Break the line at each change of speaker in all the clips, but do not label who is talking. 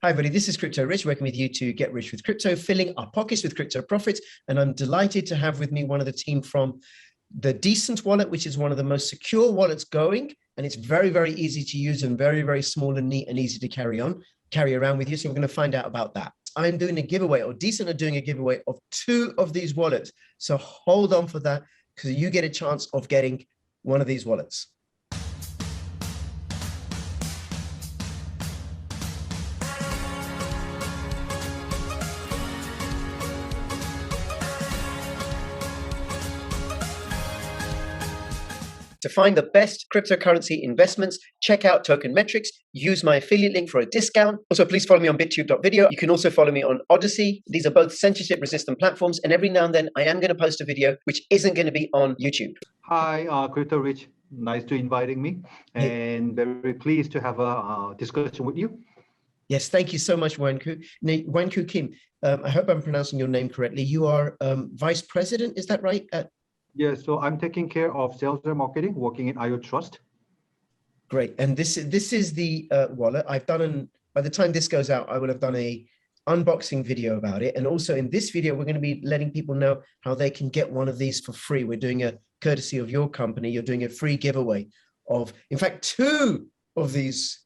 Hi, everybody. This is Crypto Rich, working with you to get rich with crypto, filling our pockets with crypto profits. And I'm delighted to have with me one of the team from the Decent Wallet, which is one of the most secure wallets going. And it's very, very easy to use and very, very small and neat and easy to carry around with you. So we're going to find out about that. I'm doing a giveaway, or Decent are doing a giveaway of 2 of these wallets. So hold on for that, because you get a chance of getting one of these wallets. To find the best cryptocurrency investments, check out Token Metrics. Use my affiliate link for a discount. Also, please follow me on bittube.video. You can also follow me on Odyssey. These are both censorship-resistant platforms, and every now and then I am going to post a video which isn't going to be on YouTube.
Hi, Crypto Rich. Nice to inviting me, and very pleased to have a discussion with you.
Yes, thank you so much, Wanku. Wanku Kim, I hope I'm pronouncing your name correctly. You are Vice President, is that right?
Yes, so I'm taking care of sales and marketing, working in IO Trust.
Great, and this is the wallet. By the time this goes out, I will have done a unboxing video about it. And also in this video, we're going to be letting people know how they can get one of these for free. We're doing a courtesy of your company. You're doing a free giveaway of, in fact, 2 of these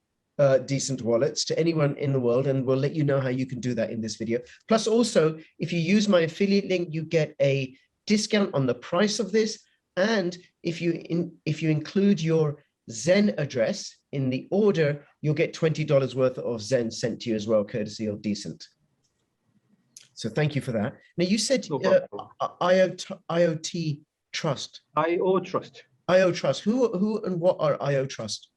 Decent wallets to anyone in the world. And we'll let you know how you can do that in this video. Plus also, if you use my affiliate link, you get a discount on the price of this. And if you include your Zen address in the order, you'll get $20 worth of Zen sent to you as well, courtesy of Decent. So thank you for that. Now you said IoT Trust.
IO Trust.
IO Trust. Who and what are IO Trust?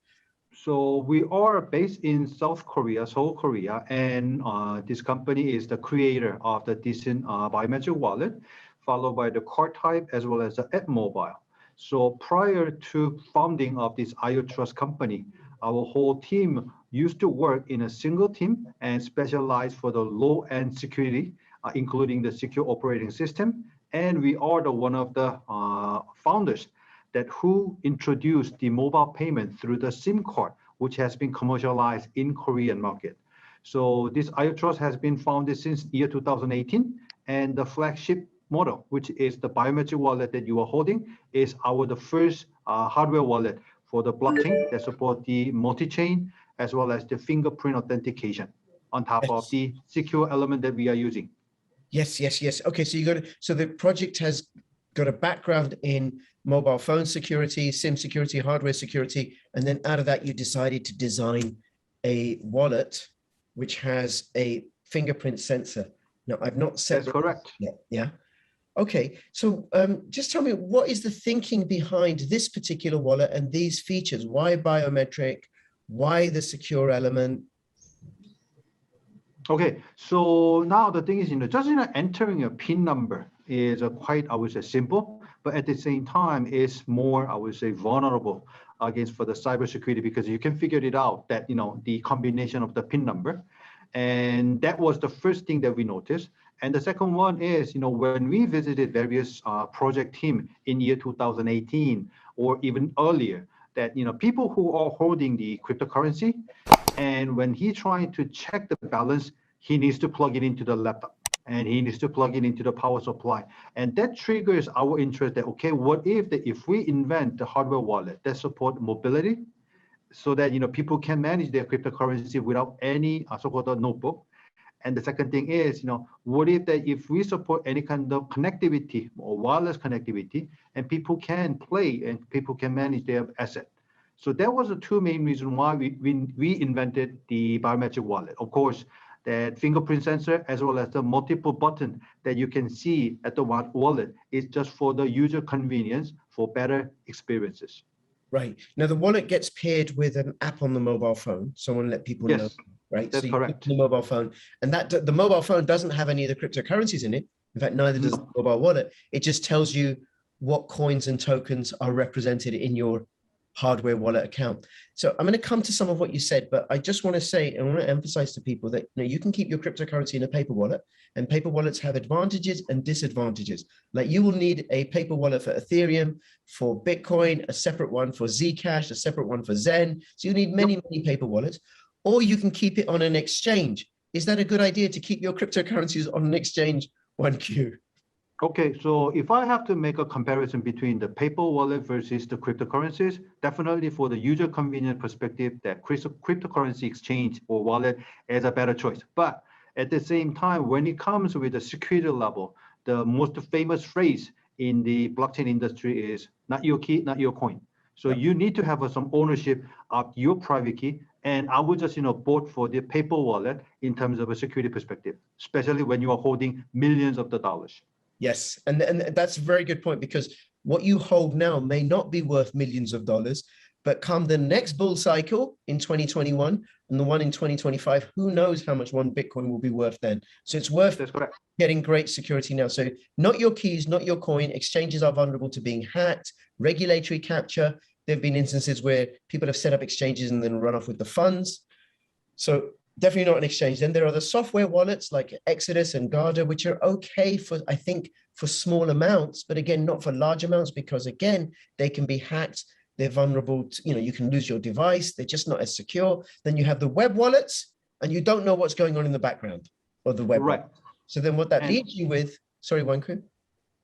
So we are based in South Korea, Seoul, Korea, and this company is the creator of the Decent biometric wallet, followed by the card type as well as the app mobile. So prior to founding of this IO Trust company, our whole team used to work in a single team and specialize for the low-end security, including the secure operating system. And we are one of the founders who introduced the mobile payment through the SIM card, which has been commercialized in Korean market. So this IO Trust has been founded since year 2018, and the flagship model, which is the biometric wallet that you are holding, is the first hardware wallet for the blockchain that support the multi-chain as well as the fingerprint authentication on top of the secure element that we are using.
Yes. Okay, so the project has got a background in mobile phone security, SIM security, hardware security, and then out of that you decided to design a wallet which has a fingerprint sensor. Now, I've not said
that's correct.
Yeah. Okay, so just tell me, what is the thinking behind this particular wallet and these features? Why biometric? Why the secure element?
Okay, so now the thing is, just entering a PIN number is quite, I would say, simple, but at the same time, is more, I would say, vulnerable against for the cybersecurity, because you can figure it out that, the combination of the PIN number. And that was the first thing that we noticed. And the second one is, when we visited various project team in year 2018 or even earlier, that, people who are holding the cryptocurrency, and when he trying to check the balance, he needs to plug it into the laptop and he needs to plug it into the power supply. And that triggers our interest that, okay, what if we invent the hardware wallet that support mobility so that, people can manage their cryptocurrency without any so-called notebook. And the second thing is, what if we support any kind of connectivity or wireless connectivity, and people can play and people can manage their asset. So that was the 2 main reasons why we invented the biometric wallet. Of course, that fingerprint sensor as well as the multiple button that you can see at the wallet is just for the user convenience for better experiences.
Right. Now the wallet gets paired with an app on the mobile phone. So I want to let people know, right?
That's correct.
The mobile phone, and the mobile phone doesn't have any of the cryptocurrencies in it. In fact, neither does the mobile wallet. It just tells you what coins and tokens are represented in your hardware wallet account. So I'm going to come to some of what you said, but I just want to say, and I want to emphasize to people that you can keep your cryptocurrency in a paper wallet, and paper wallets have advantages and disadvantages. Like you will need a paper wallet for Ethereum, for Bitcoin, a separate one for Zcash, a separate one for Zen. So you need many paper wallets, or you can keep it on an exchange. is that a good idea to keep your cryptocurrencies on an exchange, 1Q?
Okay, so if I have to make a comparison between the paper wallet versus the cryptocurrencies, definitely for the user convenience perspective, that cryptocurrency exchange or wallet is a better choice. But at the same time, when it comes with the security level, the most famous phrase in the blockchain industry is not your key, not your coin. So
Yep.
you need to have some ownership of your private key. And I would just, vote for the paper wallet in terms of a security perspective, especially when you are holding millions of the dollars.
Yes, and that's a very good point, because what you hold now may not be worth millions of dollars, but come the next bull cycle in 2021 and the one in 2025, who knows how much one Bitcoin will be worth then. So it's worth
That's correct.
getting great security now. So not your keys, not your coin. Exchanges are vulnerable to being hacked, regulatory capture. There have been instances where people have set up exchanges and then run off with the funds. So definitely not an exchange. Then there are the software wallets like Exodus and Garda, which are okay for, I think, for small amounts, but again, not for large amounts, because again, they can be hacked. They're vulnerable to, you can lose your device. They're just not as secure. Then you have the web wallets, and you don't know what's going on in the background of the web.
Right.
So then what that leaves you with, sorry, Wanku?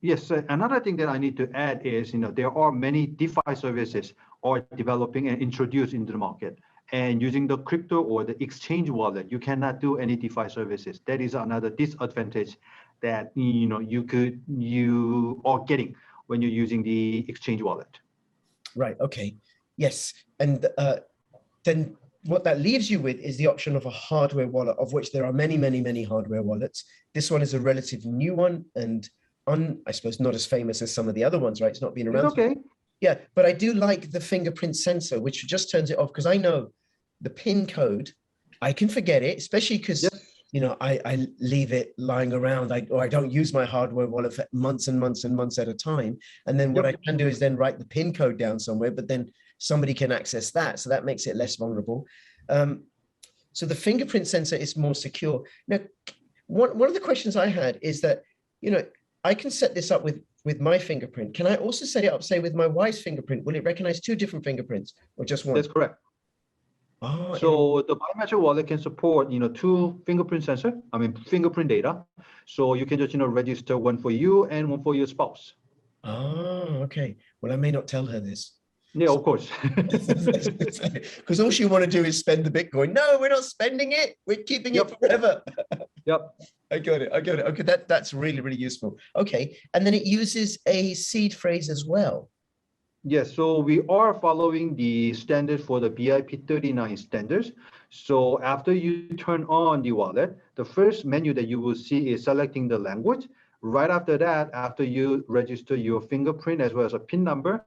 Yes, another thing that I need to add is, there are many DeFi services are developing and introduced into the market. And using the crypto or the exchange wallet, you cannot do any DeFi services. That is another disadvantage that you are getting when you're using the exchange wallet.
Right. Okay. Yes. And then what that leaves you with is the option of a hardware wallet, of which there are many, many, many hardware wallets. This one is a relatively new one, and I suppose not as famous as some of the other ones, right? It's not been around.
It's okay.
Yeah, but I do like the fingerprint sensor, which just turns it off, because I know the PIN code, I can forget it, especially because, I leave it lying around, or I don't use my hardware wallet for months and months and months at a time. And then what I can do is then write the PIN code down somewhere, but then somebody can access that. So that makes it less vulnerable. So the fingerprint sensor is more secure. Now, one of the questions I had is that, I can set this up with my fingerprint. Can I also set it up, say, with my wife's fingerprint? Will it recognize two different fingerprints or just one?
That's correct.
Oh,
so the biometric wallet can support, two fingerprint fingerprint data. So you can just, register one for you and one for your spouse.
Oh, okay. Well, I may not tell her this.
Yeah, of course.
Because all she want to do is spend the Bitcoin. No, we're not spending it. We're keeping it forever.
Yep.
I got it. Okay, that's really, really useful. Okay, and then it uses a seed phrase as well.
Yes, so we are following the standard for the BIP39 standards. So after you turn on the wallet, the first menu that you will see is selecting the language. Right after that, after you register your fingerprint as well as a PIN number,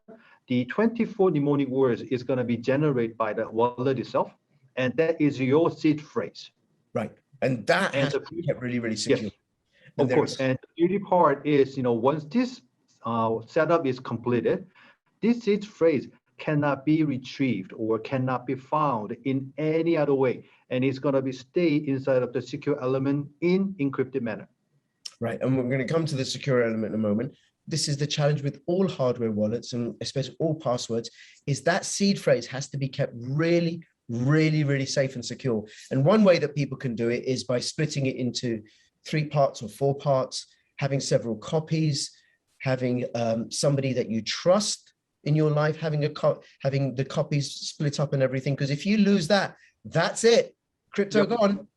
the 24 mnemonic words is going to be generated by the wallet itself, and that is your seed phrase.
Right, and that has to be kept really, really secure.
Yes, of course. And the beauty part is, once this setup is completed, this seed phrase cannot be retrieved or cannot be found in any other way, and it's going to be stay inside of the secure element in encrypted manner.
Right, and we're going to come to the secure element in a moment. This is the challenge with all hardware wallets, and especially all passwords, is that seed phrase has to be kept really, really, really safe and secure. And one way that people can do it is by splitting it into 3 parts or 4 parts, having several copies, having somebody that you trust in your life, having the copies split up and everything. Because if you lose that, that's it. Crypto gone.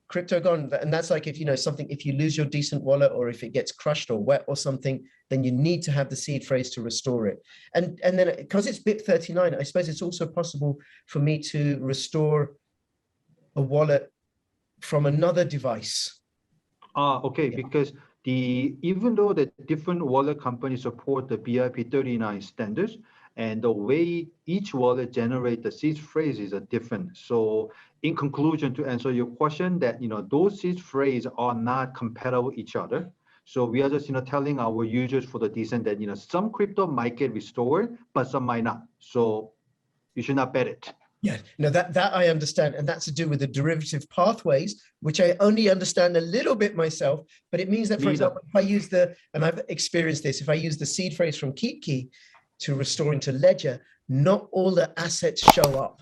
Crypto gone. And that's like, if if you lose your decent wallet, or if it gets crushed or wet or something, then you need to have the seed phrase to restore it. And then because it's BIP39, I suppose it's also possible for me to restore a wallet from another device.
Okay, because even though the different wallet companies support the BIP39 standards, and the way each wallet generates the seed phrases are different. So in conclusion, to answer your question, that those seed phrases are not compatible with each other. So we are just telling our users for the decent that some crypto might get restored, but some might not. So you should not bet it.
Yeah, no, that I understand, and that's to do with the derivative pathways, which I only understand a little bit myself. But it means that, for example, if I use and I've experienced this, if I use the seed phrase from KeepKey to restore into Ledger, not all the assets show up.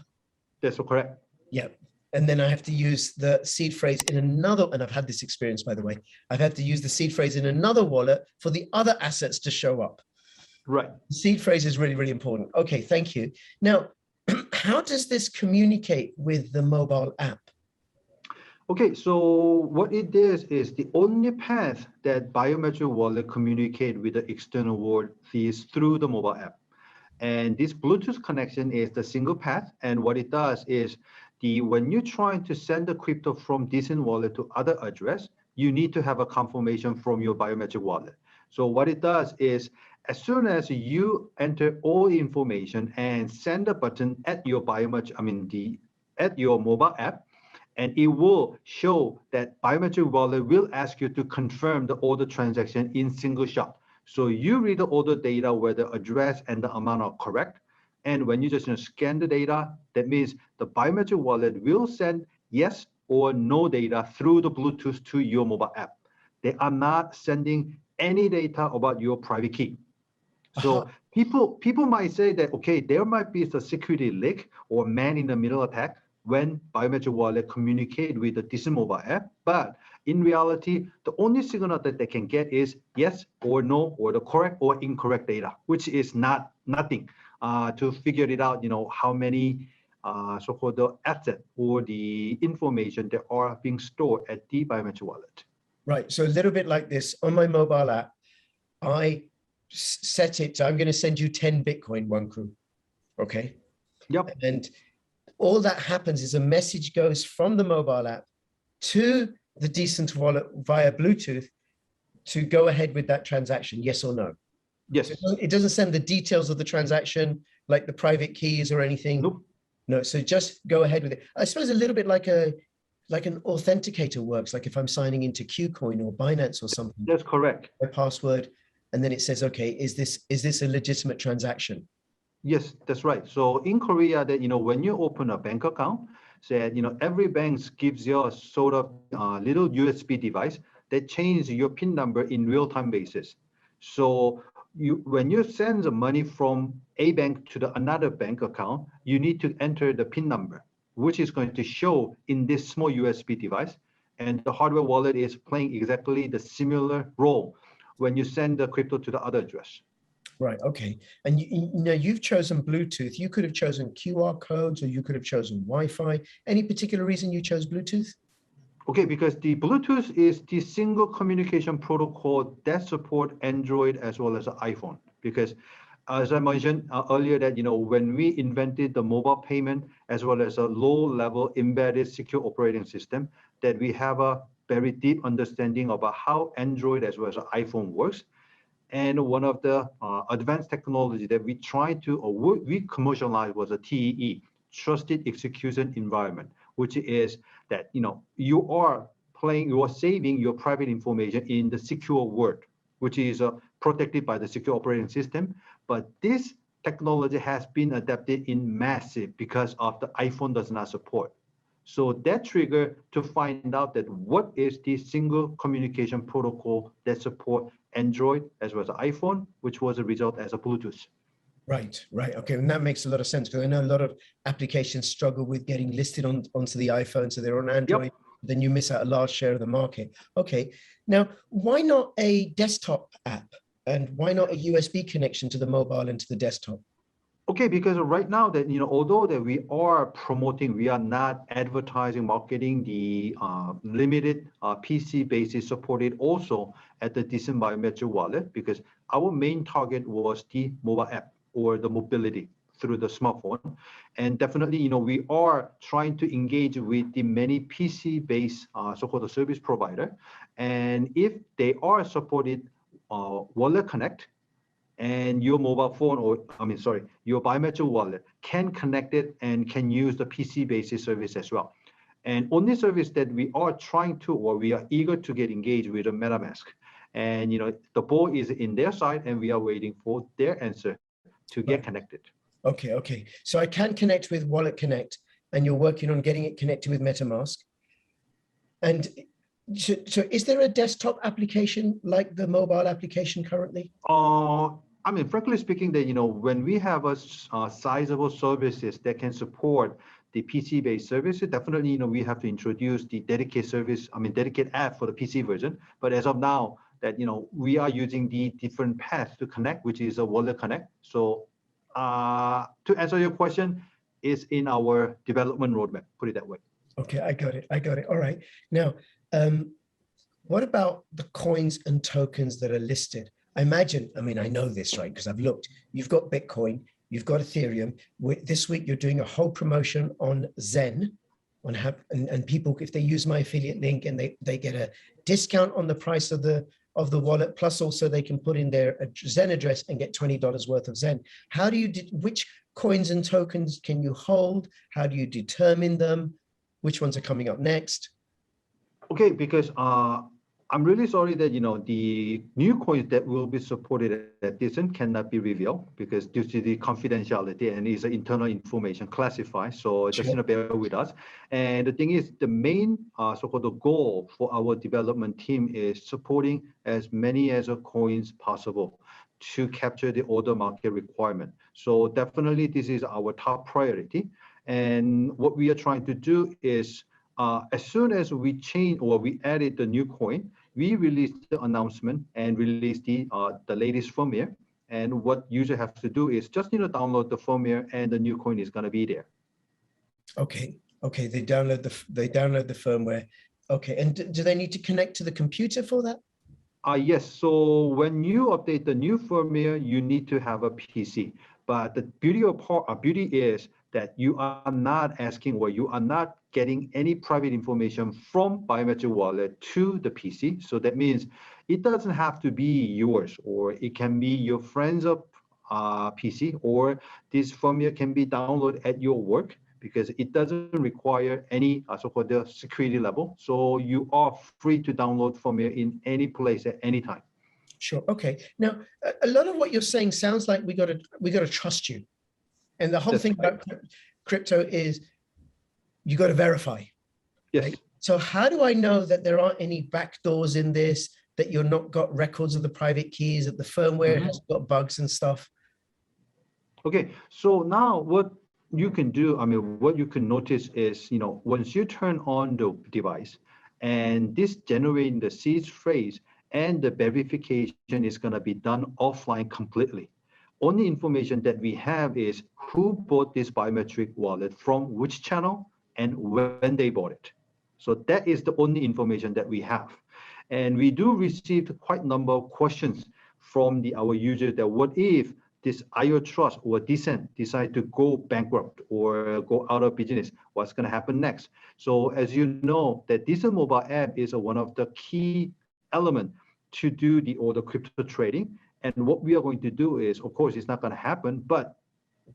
That's correct.
Yeah. and then I have to use the seed phrase in another, and I've had this experience, by the way. I've had to use the seed phrase in another wallet for the other assets to show up.
Right.
The seed phrase is really, really important. Okay, thank you. Now, how does this communicate with the mobile app?
Okay, so what it is the only path that biometric wallet communicate with the external world is through the mobile app. And this Bluetooth connection is the single path. And what it does is when you're trying to send the crypto from this wallet to other address, you need to have a confirmation from your biometric wallet. So what it does is as soon as you enter all information and send a button at your at your mobile app, and it will show that biometric wallet will ask you to confirm the order transaction in single shot. So you read the order data where the address and the amount are correct. And when you just scan the data, that means the biometric wallet will send yes or no data through the Bluetooth to your mobile app. They are not sending any data about your private key. So people might say that, okay, there might be a security leak or man-in-the-middle attack when biometric wallet communicate with the decent mobile app, but in reality, the only signal that they can get is yes or no, or the correct or incorrect data, which is nothing to figure it out, how many so-called the asset or the information that are being stored at the biometric wallet.
Right, so a little bit like this, on my mobile app, I set it, I'm going to send you 10 Bitcoin, Wankru, okay?
Yep.
And all that happens is a message goes from the mobile app to the decent wallet via Bluetooth to go ahead with that transaction, yes or no?
Yes.
It doesn't send the details of the transaction, like the private keys or anything?
Nope.
No, so just go ahead with it. I suppose a little bit like an authenticator works, like if I'm signing into KuCoin or Binance or something.
That's correct.
My password, and then it says, okay, is this a legitimate transaction?
Yes, that's right. So in Korea, that when you open a bank account, said every bank gives you a sort of little USB device that changes your PIN number in real-time basis. So when you send the money from a bank to another bank account, you need to enter the PIN number, which is going to show in this small USB device. And the hardware wallet is playing exactly the similar role when you send the crypto to the other address.
Right. Okay. And you've chosen Bluetooth. You could have chosen QR codes, or you could have chosen Wi-Fi. Any particular reason you chose Bluetooth?
Okay, because the Bluetooth is the single communication protocol that support Android as well as iPhone. Because as I mentioned earlier, that when we invented the mobile payment as well as a low-level embedded secure operating system, that we have a very deep understanding about how Android as well as iPhone works. And one of the advanced technology that we tried to, or we commercialized, was a TEE, Trusted Execution Environment, which is that you are saving your private information in the secure world, which is protected by the secure operating system. But this technology has been adapted in massive because of the iPhone does not support. So that trigger to find out that what is the single communication protocol that support Android as well as iPhone, which was a result as a Bluetooth.
Right, right. Okay, and that makes a lot of sense, because I know a lot of applications struggle with getting listed onto the iPhone, so they're on Android. Yep. Then you miss out a large share of the market. Okay, now why not a desktop app, and why not a USB connection to the mobile and to the desktop?
Okay, because right now that although that we are promoting, we are not advertising, marketing the limited PC basis supported also at the decent biometric wallet, because our main target was the mobile app or the mobility through the smartphone. And definitely, we are trying to engage with the many PC-based so-called service provider. And if they are supported Wallet Connect, and your mobile phone, your biometric wallet can connect it and can use the PC-based service as well. And only service that we are trying to, or we are eager to get engaged with, a MetaMask. And the ball is in their side, and we are waiting for their answer to get connected.
Okay, okay. So I can connect with Wallet Connect, and you're working on getting it connected with MetaMask. And so is there a desktop application like the mobile application currently?
Frankly speaking, that when we have a sizable services that can support the PC-based service, definitely, we have to introduce the dedicated service, dedicated app for the PC version. But as of now, that, we are using the different paths to connect, which is a Wallet Connect. So to answer your question, it's in our development roadmap, put it that way.
Okay, I got it. All right. Now, what about the coins and tokens that are listed? I know this, right? Because I've looked. You've got Bitcoin, you've got Ethereum. This week, you're doing a whole promotion on Zen, and people, if they use my affiliate link, and they get a discount on the price of the wallet, plus also they can put in their Zen address and get $20 worth of Zen. How do you, which coins and tokens can you hold? How do you determine them? Which ones are coming up next?
Okay, because I'm really sorry that, the new coins that will be supported at DCEN cannot be revealed because due to the confidentiality and is internal information classified. So just bear with us. And the thing is, the main so-called the goal for our development team is supporting as many as coins possible to capture the order market requirement. So definitely this is our top priority. And what we are trying to do is as soon as we change or we added the new coin, we release the announcement and release the latest firmware. And what user has to do is just download the firmware, and the new coin is going to be there.
Okay. They download the firmware. Okay. And do they need to connect to the computer for that?
Yes. So when you update the new firmware, you need to have a PC. But the beauty is that you are not asking, or you are not getting any private information from biometric wallet to the PC. So that means it doesn't have to be yours, or it can be your friend's PC, or this firmware can be downloaded at your work because it doesn't require any so-called the security level. So you are free to download firmware in any place at any time.
Sure. Okay. Now, a lot of what you're saying sounds like we got to trust you. And the whole thing about crypto is you got to verify.
Yes.
Right? So how do I know that there aren't any backdoors in this, that you're not got records of the private keys, that the firmware has got bugs and stuff?
Okay. So now what you can do, what you can notice is, once you turn on the device and this generating the seed phrase and the verification is going to be done offline completely. Only information that we have is who bought this biometric wallet from which channel and when they bought it. So that is the only information that we have. And we do receive quite a number of questions from our users that what if this IO Trust or DCEN decide to go bankrupt or go out of business, what's going to happen next? So as you know, that DCEN mobile app is one of the key elements to do the crypto trading. And what we are going to do is, of course, it's not going to happen, but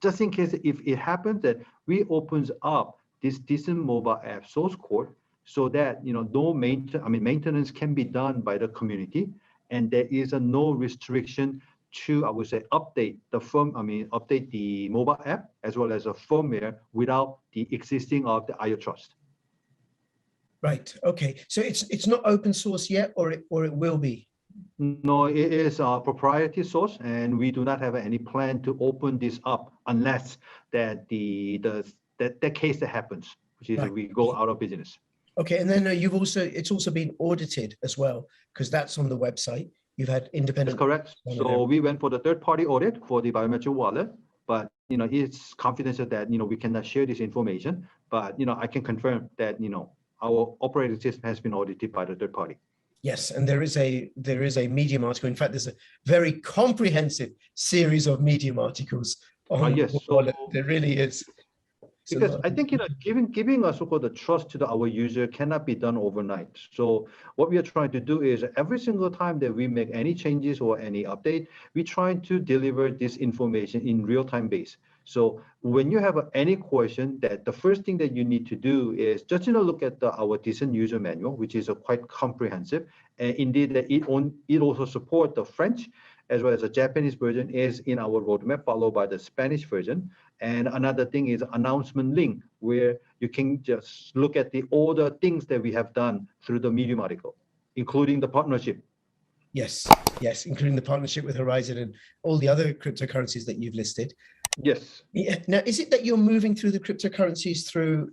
just in case if it happens, that we opens up this DCEN mobile app source code so that no maintenance can be done by the community, and there is no restriction to, I would say, update the mobile app as well as a firmware without the existing of the IO Trust.
Right. Okay. So it's not open source yet, or it will be.
No, it is a proprietary source, and we do not have any plan to open this up unless that that case that happens, which is we go out of business.
Okay, and then it's also been audited as well, because that's on the website. You've had independent.
That's correct. So we went for the third-party audit for the biometric wallet, but it's confidential that we cannot share this information. But I can confirm that our operating system has been audited by the third party.
Yes, and there is a Medium article. In fact, there's a very comprehensive series of Medium articles on
yes,
the wallet. There really is.
Because I think giving a so-called the trust to our user cannot be done overnight. So what we are trying to do is every single time that we make any changes or any update, we try to deliver this information in real-time base. So when you have any question, that the first thing that you need to do is just look at our DCEN user manual, which is quite comprehensive. And indeed, it also supports the French as well as the Japanese version is in our roadmap, followed by the Spanish version. And another thing is announcement link, where you can just look at all the things that we have done through the Medium article, including the partnership.
Yes, including the partnership with Horizon and all the other cryptocurrencies that you've listed.
Yes.
Yeah. Now, is it that you're moving through the cryptocurrencies through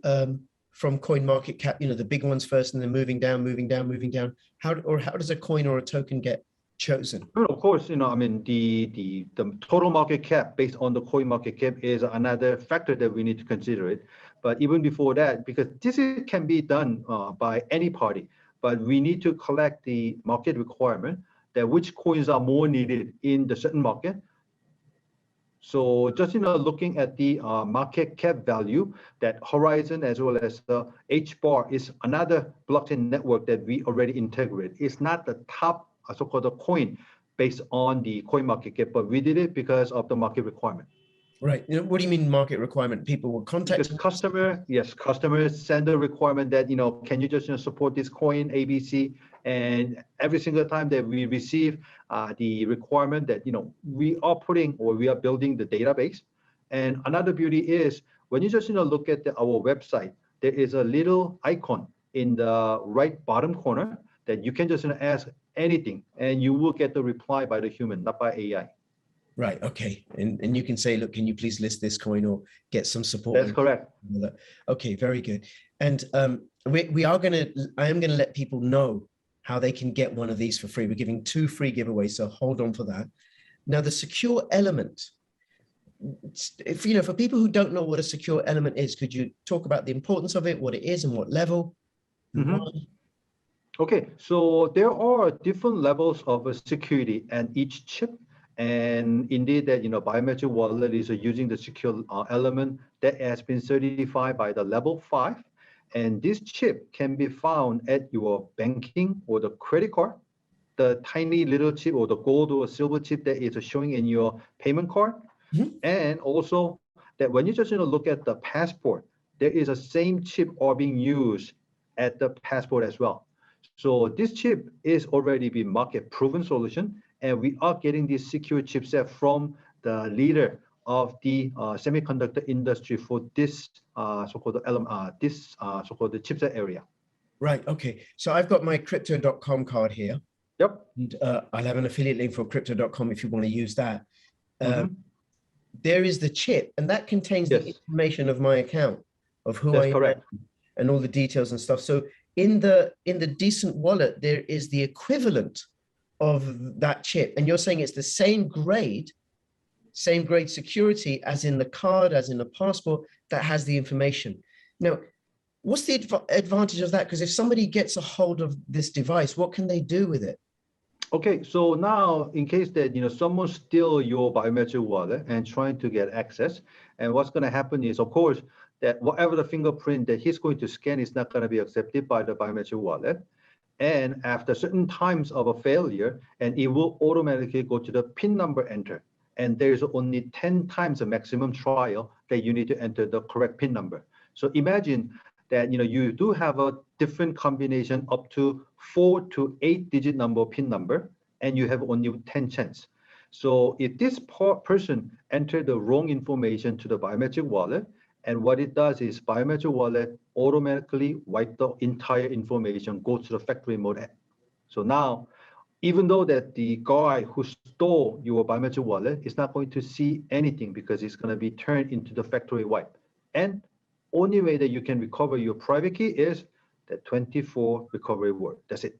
from CoinMarketCap, you know, the big ones first, and then moving down, moving down, moving down? How does a coin or a token get chosen?
Well, of course, I mean, the total market cap based on the coin market cap is another factor that we need to consider it. But even before that, because can be done by any party, but we need to collect the market requirement that which coins are more needed in the certain market. So just looking at the market cap value, that Horizon as well as the HBAR is another blockchain network that we already integrate. It's not the top so-called coin based on the coin market cap, but we did it because of the market requirement.
Right. You know, what do you mean market requirement? People will contact
Because customers send a requirement that, can you just support this coin ABC? And every single time that we receive the requirement that, we are putting or we are building the database. And another beauty is when you just, look at our website, there is a little icon in the right bottom corner that you can just ask anything and you will get the reply by the human, not by AI.
Right. Okay. And you can say, look, can you please list this coin or get some support?
That's correct.
Okay. Very good. And I am going to let people know how they can get one of these for free. We're giving 2 free giveaways, so hold on for that. Now, the secure element, for people who don't know what a secure element is, could you talk about the importance of it, what it is and what level?
Okay, so there are different levels of security and each chip. And indeed that, biometric wallet is using the secure element that has been certified by the level 5. And this chip can be found at your banking or the credit card, the tiny little chip or the gold or silver chip that is showing in your payment card. And also that when you just look at the passport, there is a same chip are being used at the passport as well. So this chip is already been market proven solution. And we are getting this secure chipset from the leader of the semiconductor industry for this so-called chipset area.
Right. Okay. So I've got my crypto.com card here.
Yep.
And I'll have an affiliate link for crypto.com if you want to use that. There is the chip, and that contains the information of my account, of who I am, and all the details and stuff. So in the Decent Wallet, there is the equivalent of that chip, and you're saying it's the same grade security as in the card, as in the passport that has the information. Now, what's the advantage of that? Because if somebody gets a hold of this device, what can they do with it?
Okay, so now in case that someone steal your biometric wallet and trying to get access, and what's going to happen is, of course, that whatever the fingerprint that he's going to scan is not going to be accepted by the biometric wallet. And after certain times of a failure, and it will automatically go to the PIN number enter. And there's only 10 times the maximum trial that you need to enter the correct PIN number. So imagine that you do have a different combination up to 4 to 8 digit number PIN number, and you have only 10 chance. So if this person entered the wrong information to the biometric wallet, and what it does is biometric wallet automatically wipe the entire information, go to the factory mode. So now, even though that the guy who stole your biometric wallet is not going to see anything because it's going to be turned into the factory wipe. And only way that you can recover your private key is the 24 recovery word. That's it.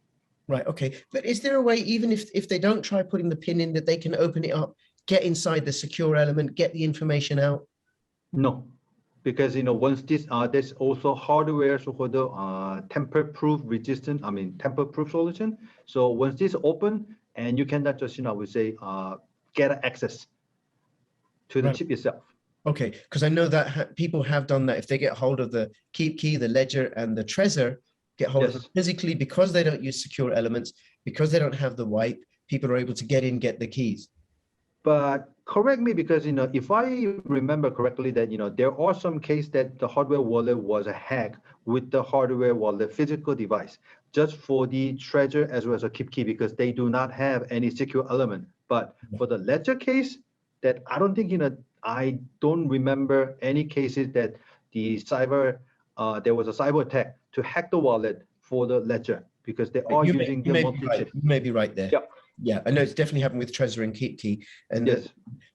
Right. Okay. But is there a way, even if they don't try putting the PIN in, that they can open it up, get inside the secure element, get the information out?
No. Because once this there's also hardware so-called tamper-proof tamper-proof solution. So once this open, and you cannot just get access to the chip itself.
Okay, because I know that people have done that. If they get hold of the Keep key, the Ledger, and the Trezor, get hold of it physically, because they don't use secure elements, because they don't have the wipe, people are able to get in, get the keys.
But correct me, because if I remember correctly, that there are some cases that the hardware wallet was a hack with the hardware wallet physical device, just for the Trezor as well as a Keep key, because they do not have any secure element. But for the Ledger case, that I don't think I don't remember any cases that the there was a cyber attack to hack the wallet for the Ledger, because they are using the multi-chip.
You may be right there.
Yep.
Yeah, I know it's definitely happened with Trezor and KeepKey. And
Yes.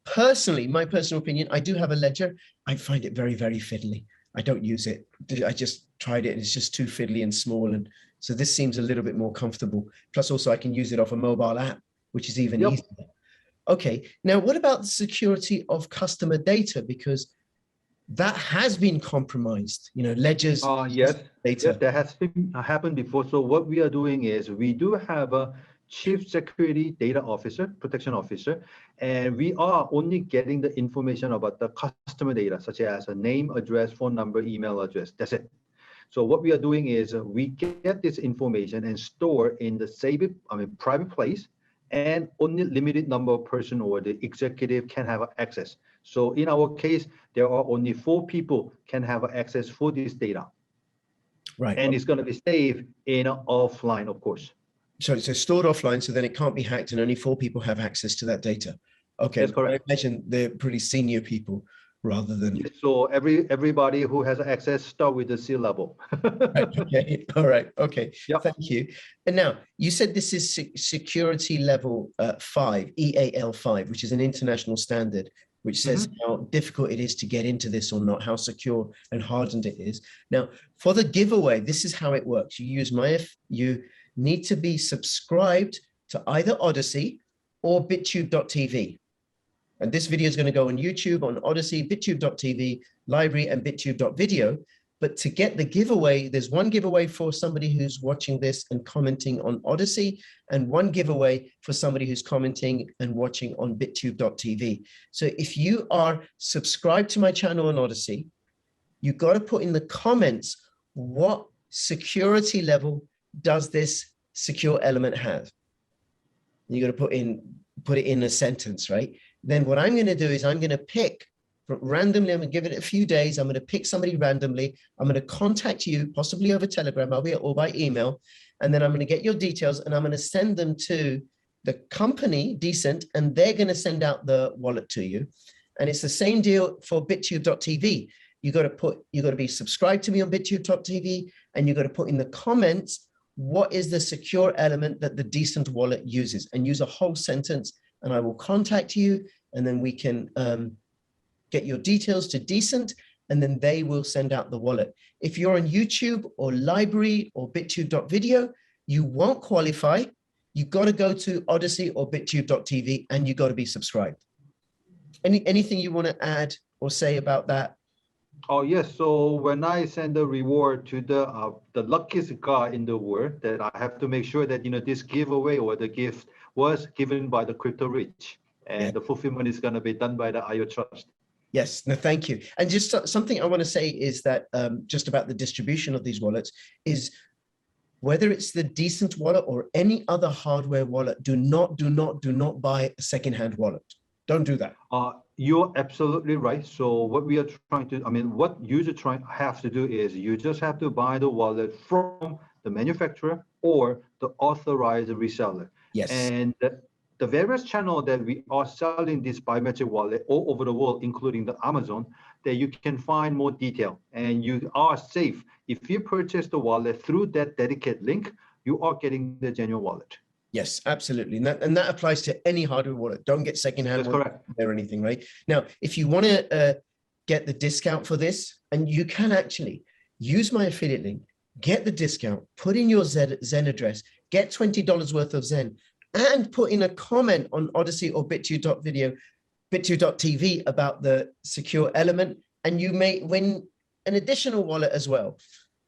personally, my personal opinion, I do have a ledger. I find it very, very fiddly. I don't use it. I just tried it and it's just too fiddly and small. And so this seems a little bit more comfortable. Plus also I can use it off a mobile app, which is even
Yep.
easier. Okay, now what about the security of customer data? Because that has been compromised, ledgers,
Yes,
data.
that has been happened before. So what we are doing is we do have a chief security data officer, protection officer, and we are only getting the information about the customer data, such as a name, address, phone number, email address. That's it. So what we are doing is we get this information and store in the private place, and only limited number of person or the executive can have access. So in our case, there are only 4 people can have access for this data.
Right.
And it's going to be saved in offline, of course.
So it's stored offline, so then it can't be hacked and only 4 people have access to that data. Okay,
That's correct.
I imagine they're pretty senior people rather than...
So everybody who has access start with the C level.
Okay, all right, okay,
Yep.
Thank you. And now, you said this is security level 5, EAL5, which is an international standard, which says how difficult it is to get into this or not, how secure and hardened it is. Now, for the giveaway, this is how it works. You need to be subscribed to either Odyssey or BitTube.tv. And this video is going to go on YouTube, on Odyssey, BitTube.tv, Library, and BitTube.video. But to get the giveaway, there's one giveaway for somebody who's watching this and commenting on Odyssey, and one giveaway for somebody who's commenting and watching on BitTube.tv. So if you are subscribed to my channel on Odyssey, you've got to put in the comments what security level does this secure element have. You got to put it in a sentence, right? Then what I'm going to do is I'm going to pick randomly. I'm going to give it a few days. I'm going to pick somebody randomly. I'm going to contact you, possibly over Telegram, or by email, and then I'm going to get your details and I'm going to send them to the company, Decent, and they're going to send out the wallet to you. And it's the same deal for BitTube.tv. You got to be subscribed to me on BitTube.tv, and you got to put in the comments what is the secure element that the Decent wallet uses, and use a whole sentence. And I will contact you, and then we can get your details to Decent, and then they will send out the wallet. If you're on YouTube or Library or BitTube.video, you won't qualify. You've got to go to Odyssey or BitTube.tv, and you got to be subscribed. Anything you want to add or say about that?
Oh yes. So when I send the reward to the luckiest guy in the world, that I have to make sure that this giveaway or the gift was given by the Crypto Rich, and the fulfillment is going to be done by the IO Trust.
Yes, no, thank you. And just something I want to say is that just about the distribution of these wallets is, whether it's the Decent wallet or any other hardware wallet, do not buy a secondhand wallet. Don't do that.
You're absolutely right. So what we are trying to, what users have to do is you just have to buy the wallet from the manufacturer or the authorized reseller.
Yes.
And the various channels that we are selling this biometric wallet all over the world, including the Amazon, that you can find more detail, and you are safe. If you purchase the wallet through that dedicated link, you are getting the genuine wallet.
Yes, absolutely. And that applies to any hardware wallet. Don't get secondhand or anything, right? Now, if you want to get the discount for this, and you can actually use my affiliate link, get the discount, put in your Zen address, get $20 worth of Zen, and put in a comment on Odyssey or BitTube.video, BitTube.tv about the secure element, and you may win an additional wallet as well.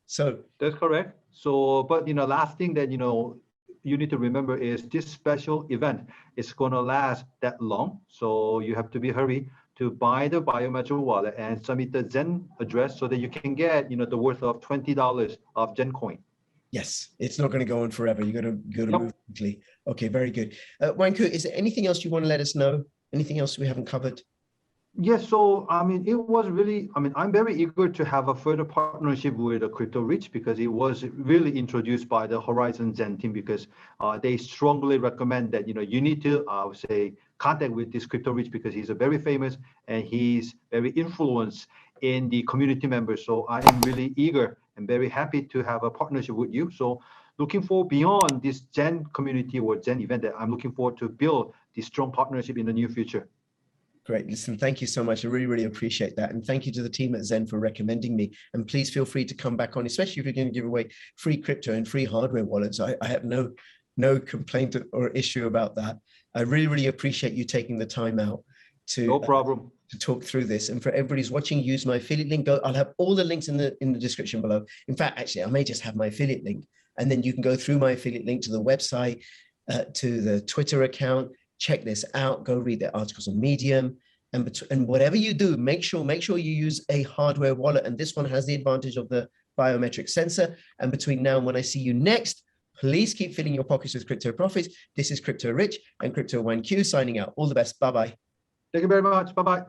So
that's correct. So, but last thing that you need to remember is this special event is going to last that long. So you have to be hurry to buy the biometric wallet and submit the Zen address so that you can get the worth of $20 of Zen coin.
Yes, it's not going to go on forever. You got to move quickly. Okay, very good. Wanku, is there anything else you want to let us know? Anything else we haven't covered?
Yes, so it was really, I'm very eager to have a further partnership with Crypto Rich, because it was really introduced by the Horizon Zen team, because they strongly recommend that you need to contact with this Crypto Rich, because he's a very famous and he's very influenced in the community members. So I am really eager and very happy to have a partnership with you. So looking for beyond this Zen community or Zen event that I'm looking forward to build this strong partnership in the near future.
Great. Listen, thank you so much. I really, really appreciate that. And thank you to the team at Zen for recommending me. And please feel free to come back on, especially if you're going to give away free crypto and free hardware wallets. I have no complaint or issue about that. I really, really appreciate you taking the time out to
No problem.
To talk through this. And for everybody who's watching, use my affiliate link. I'll have all the links in the description below. In fact, actually, I may just have my affiliate link, and then you can go through my affiliate link to the website, to the Twitter account. Check this out. Go read their articles on Medium, and whatever you do, make sure you use a hardware wallet. And this one has the advantage of the biometric sensor. And between now and when I see you next, please keep filling your pockets with crypto profits. This is Crypto Rich and Crypto 1Q signing out. All the best. Bye bye.
Thank you very much. Bye bye.